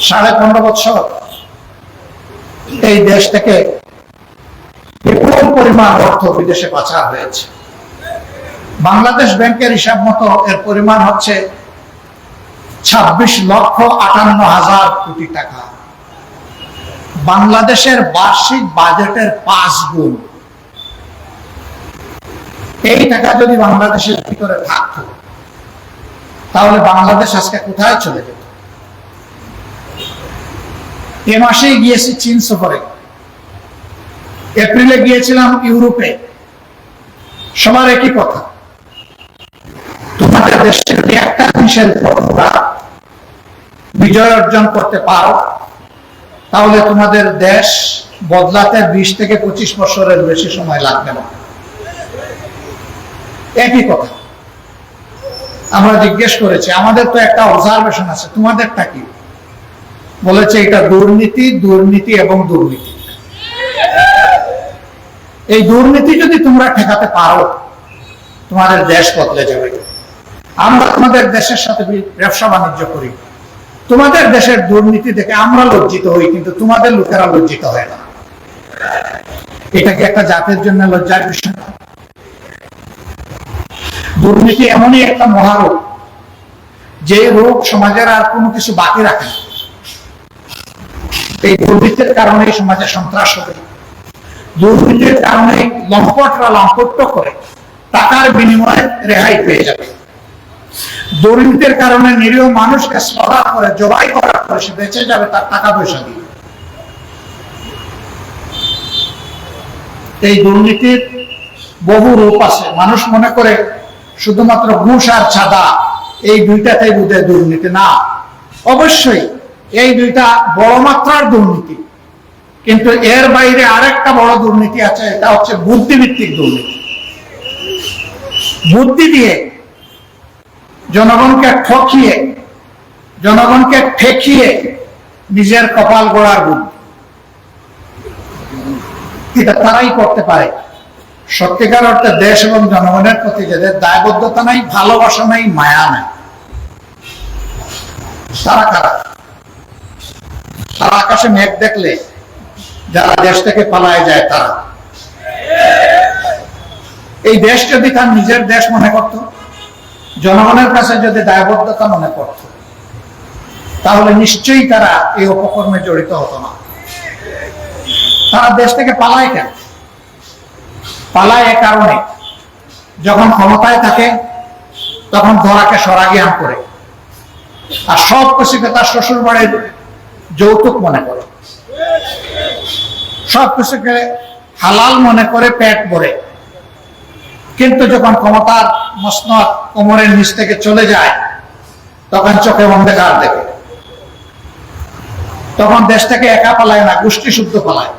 15.5 বছর এই দেশ থেকে বিপুল পরিমাণ অর্থ বিদেশে পাচার হয়েছে। বাংলাদেশ ব্যাংকের হিসাব মতো এর পরিমাণ হচ্ছে 26,58,000 কোটি টাকা, বাংলাদেশের বার্ষিক বাজেটের 5 গুণ। এই টাকা যদি বাংলাদেশের ভিতরে থাকতো তাহলে বাংলাদেশ আজকে কোথায় চলে যেত? এ মাসেই গিয়েছি চীন সফরে, এপ্রিলে গিয়েছিলাম ইউরোপে। সবার একই কথা, তোমাদের দেশের একটা জিনিসের তোমরা বিজয় অর্জন করতে পারো তাহলে তোমাদের দেশ বদলাতে 20 থেকে 25 বছরের বেশি সময় লাগবে না। একই কথা আমরা জিজ্ঞেস করেছি, আমাদের তো একটা অবজারভেশন আছে, তোমাদেরটা কি? বলেছে এটা দুর্নীতি, দুর্নীতি এবং দুর্নীতি। এই দুর্নীতি যদি তোমরা ঠেকাতে পারো তোমাদের দেশ বদলে যাবে। আমরা তোমাদের দেশের সাথে ব্যবসা বাণিজ্য করি, তোমাদের দেশের দুর্নীতি দেখে আমরা লজ্জিত হই, কিন্তু তোমাদের লোকেরা লজ্জিত হয় না। এটা কি একটা জাতির জন্য লজ্জার বিষয়? দুর্নীতি এমনই একটা মহারোগ, যে রোগ সমাজের আর কোনো কিছু বাকি রাখে না। এই দুর্নীতির কারণে সমাজে সন্ত্রাস হবে, দুর্নীতির কারণে লম্পটরা লম্পট করে টাকার বিনিময়ে রেহাই পেয়ে যাবে, দুর্নীতির কারণে নিরীহ মানুষকে শ্রদ্ধা করে জবাই করার পরে সে বেঁচে যাবে তার টাকা পয়সা দিয়ে। এই দুর্নীতির বহু রূপ আছে। মানুষ মনে করে শুধুমাত্র ঘুষ আর চাঁদা এই দুইটাতেই বোধহয় দুর্নীতি, না। অবশ্যই এই দুইটা বড় মাত্রার দুর্নীতি, কিন্তু এর বাইরে আরেকটা বড় দুর্নীতি আছে, এটা হচ্ছে বুদ্ধিভিত্তিক দুর্নীতি। বুদ্ধি দিয়ে জনগণকে ঠকিয়ে, জনগণকে ঠেকিয়ে নিজের কপাল গড়ার বুদ্ধি। এটা তারাই করতে পারে সত্যিকার অর্থে দেশ এবং জনগণের প্রতি যাদের দায়বদ্ধতা নাই, ভালোবাসা নাই, মায়া নাই। তারা কারা? তারা আকাশে মেঘ দেখলে যারা দেশ থেকে পালায় যায় তারা। এই দেশ যদি তার নিজের দেশ মনে করত, জনগণের কাছে যদি দায়বদ্ধতা মনে করত, তাহলে নিশ্চয়ই তারা এই অপকর্মে জড়িত হতো না। তারা দেশ থেকে পালায় কেন? পালায় এ কারণে, যখন ক্ষমতায় থাকে তখন ধরাকে সরাগিয়ান করে, আর সব কিছুকে তার শ্বশুর বাড়ির যৌতুক মনে করে, সব কিছুকে হালাল মনে করে পেট ভরে। কিন্তু যখন ক্ষমতার মসনদ কোমরের নিচ থেকে চলে যায় তখন চোখে অন্ধকার দেখে, তখন দেশ থেকে একা পালায় না, গোষ্ঠী শুদ্ধ পালায়।